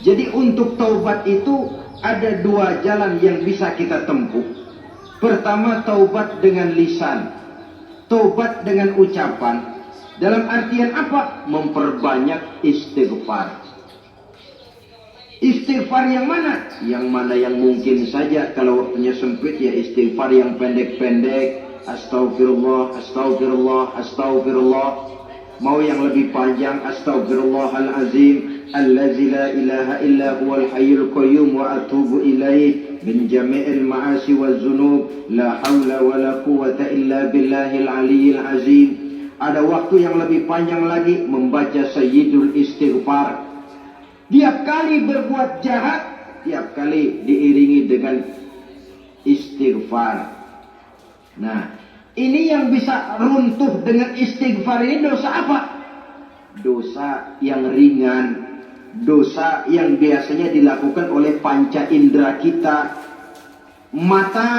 Jadi untuk taubat itu ada dua jalan yang bisa kita tempuh. Pertama, taubat dengan lisan, taubat dengan ucapan. Dalam artian apa? Memperbanyak istighfar. Istighfar yang mana? Yang mana yang mungkin saja. Kalau waktunya sempit ya istighfar yang pendek-pendek. Astagfirullah, astagfirullah, astagfirullah. Mau yang lebih panjang, astagfirullahalazim allazi la ilaha illa huwal hayyul qayyum wa atubu ilaih min jami'il ma'asi waz zunub la haula wala quwwata illa billahil aliyyil azim. Ada waktu yang lebih panjang lagi membaca sayyidul istighfar. Tiap kali berbuat jahat, tiap kali diiringi dengan istighfar. Nah, ini yang bisa runtuh dengan istighfar ini dosa apa? Dosa yang ringan, dosa yang biasanya dilakukan oleh panca indera kita. Mata,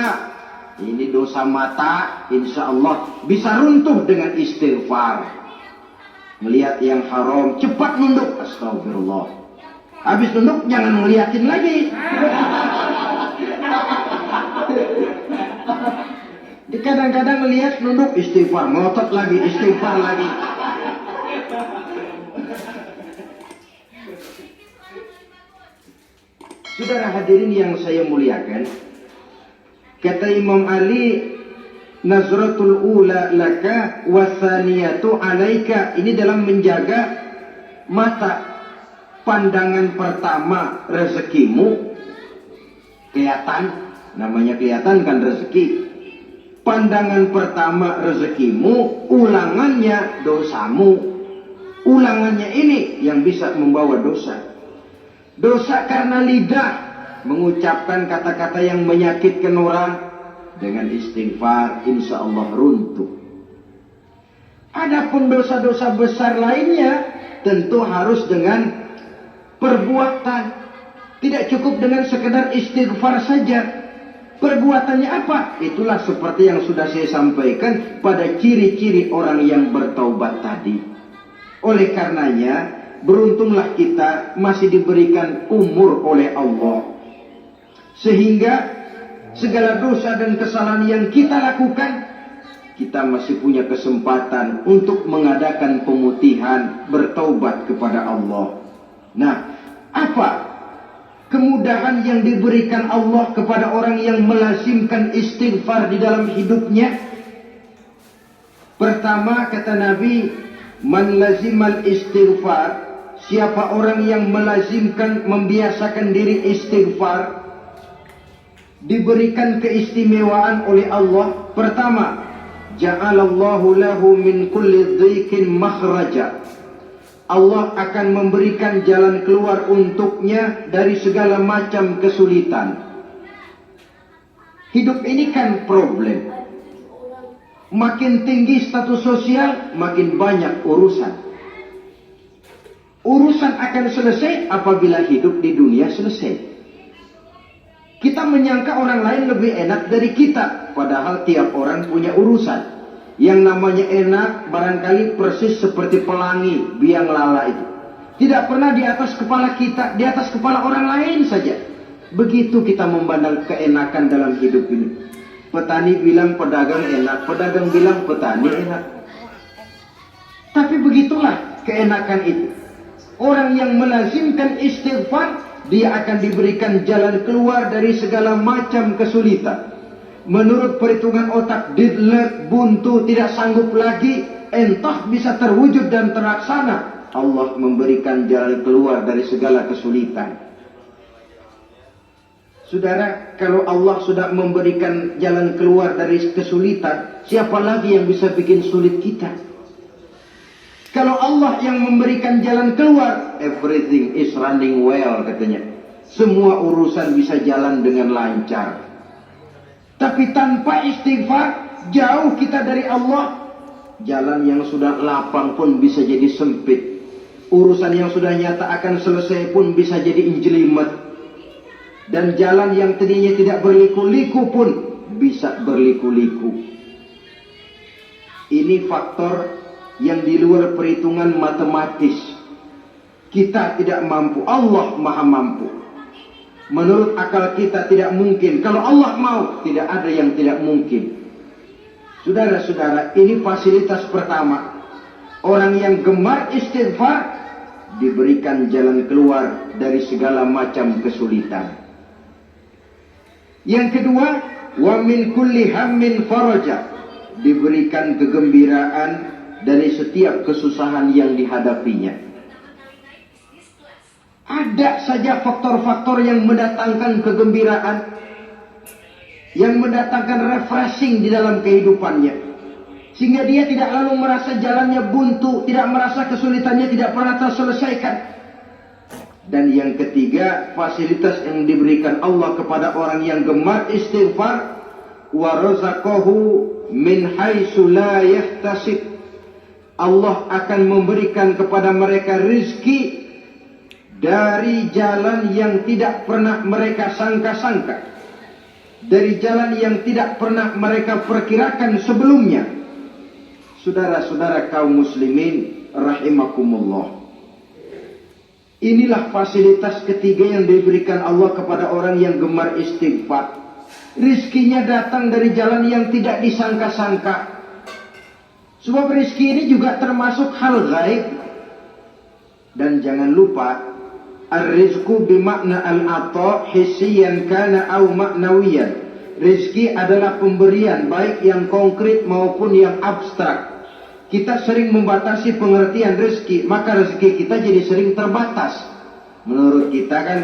ini dosa mata, insya Allah bisa runtuh dengan istighfar. Melihat yang haram, cepat nunduk, astagfirullah. Habis nunduk jangan ngeliatin lagi. Kadang-kadang melihat nunduk istighfar, ngotot lagi, istighfar lagi. Saudara hadirin yang saya muliakan, kata Imam Ali, nazratul ula laka wasaniyatu alaika. Ini dalam menjaga mata. Pandangan pertama rezekimu kelihatan, namanya kelihatan kan rezeki. Pandangan pertama rezekimu, ulangannya dosamu. Ulangannya ini yang bisa membawa dosa. Dosa karena lidah, mengucapkan kata-kata yang menyakitkan orang. Dengan istighfar insya Allah runtuh. Adapun dosa-dosa besar lainnya tentu harus dengan perbuatan. Tidak cukup dengan sekedar istighfar saja. Perbuatannya apa? Itulah seperti yang sudah saya sampaikan pada ciri-ciri orang yang bertaubat tadi. Oleh karenanya, beruntunglah kita masih diberikan umur oleh Allah. Sehingga segala dosa dan kesalahan yang kita lakukan, kita masih punya kesempatan untuk mengadakan pemutihan, bertaubat kepada Allah. Nah, apa kemudahan yang diberikan Allah kepada orang yang melazimkan istighfar di dalam hidupnya? Pertama, kata Nabi, man lazimal istighfar, siapa orang yang melazimkan, membiasakan diri istighfar, diberikan keistimewaan oleh Allah. Pertama, ja'alallahu lahu min kulli dhiqin makhraja. Allah akan memberikan jalan keluar untuknya dari segala macam kesulitan. Hidup ini kan problem. Makin tinggi status sosial, makin banyak urusan. Urusan akan selesai apabila hidup di dunia selesai. Kita menyangka orang lain lebih enak dari kita, padahal tiap orang punya urusan. Yang namanya enak barangkali persis seperti pelangi biang lala itu. Tidak pernah di atas kepala kita, di atas kepala orang lain saja. Begitu kita memandang keenakan dalam hidup ini. Petani bilang pedagang enak, pedagang bilang petani enak. Tapi begitulah keenakan itu. Orang yang melazimkan istighfar, dia akan diberikan jalan keluar dari segala macam kesulitan. Menurut perhitungan otak, didlek, buntu, tidak sanggup lagi, entah bisa terwujud dan terlaksana. Allah memberikan jalan keluar dari segala kesulitan. Saudara, kalau Allah sudah memberikan jalan keluar dari kesulitan, siapa lagi yang bisa bikin sulit kita? Kalau Allah yang memberikan jalan keluar, everything is running well katanya. Semua urusan bisa jalan dengan lancar. Tapi tanpa istighfar, jauh kita dari Allah. Jalan yang sudah lapang pun bisa jadi sempit. Urusan yang sudah nyata akan selesai pun bisa jadi injelimet. Dan jalan yang tadinya tidak berliku-liku pun bisa berliku-liku. Ini faktor yang di luar perhitungan matematis. Kita tidak mampu, Allah maha mampu. Menurut akal kita tidak mungkin. Kalau Allah mau, tidak ada yang tidak mungkin. Saudara-saudara, ini fasilitas pertama. Orang yang gemar istighfar diberikan jalan keluar dari segala macam kesulitan. Yang kedua, wa min kulli hammin faraja, diberikan kegembiraan dari setiap kesusahan yang dihadapinya. Ada saja faktor-faktor yang mendatangkan kegembiraan, yang mendatangkan refreshing di dalam kehidupannya, sehingga dia tidak lalu merasa jalannya buntu, tidak merasa kesulitannya tidak pernah terselesaikan. Dan yang ketiga, fasilitas yang diberikan Allah kepada orang yang gemar istighfar, wa razaqahu min haitsu la yahtasib. Allah akan memberikan kepada mereka rezeki dari jalan yang tidak pernah mereka sangka-sangka, dari jalan yang tidak pernah mereka perkirakan sebelumnya. Saudara-saudara kaum muslimin rahimakumullah, inilah fasilitas ketiga yang diberikan Allah kepada orang yang gemar istighfar. Rizkinya datang dari jalan yang tidak disangka-sangka. Sebab rizki ini juga termasuk hal gaib. Dan jangan lupa, ar-rizku bimakna al-ata hissiyan kana au ma'nawiyan. Rizki adalah pemberian, baik yang konkret maupun yang abstrak. Kita sering membatasi pengertian rezeki, maka rezeki kita jadi sering terbatas. Menurut kita kan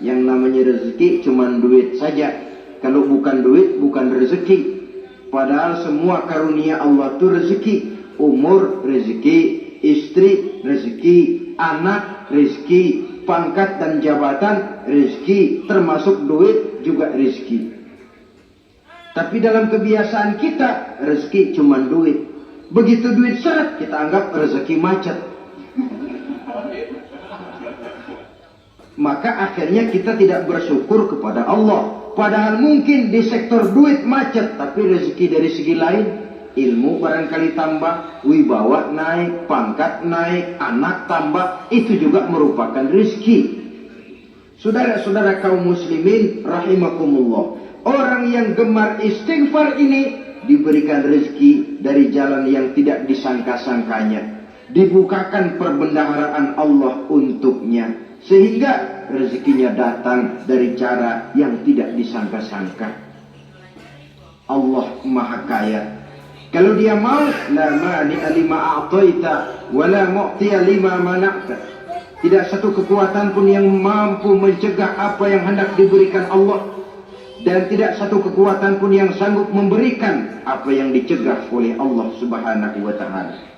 yang namanya rezeki cuma duit saja. Kalau bukan duit, bukan rezeki. Padahal semua karunia Allah itu rezeki. Umur rezeki, istri rezeki, anak rezeki, pangkat dan jabatan rezeki, termasuk duit juga rezeki. Tapi dalam kebiasaan kita, rezeki cuma duit. Begitu duit seret, kita anggap rezeki macet. Maka akhirnya kita tidak bersyukur kepada Allah. Padahal mungkin di sektor duit macet, tapi rezeki dari segi lain, ilmu barangkali tambah, wibawa naik, pangkat naik, anak tambah, itu juga merupakan rezeki. Saudara-saudara kaum muslimin rahimakumullah, orang yang gemar istighfar ini diberikan rezeki dari jalan yang tidak disangka-sangkanya. Dibukakan perbendaharaan Allah untuknya, sehingga rezekinya datang dari cara yang tidak disangka-sangka. Allah maha kaya. Kalau dia mau, la mani'a lima a'taita wa la mu'tiya lima mana'ta. Tidak satu kekuatan pun yang mampu mencegah apa yang hendak diberikan Allah, dan tidak satu kekuatan pun yang sanggup memberikan apa yang dicegah oleh Allah Subhanahu wa ta'ala.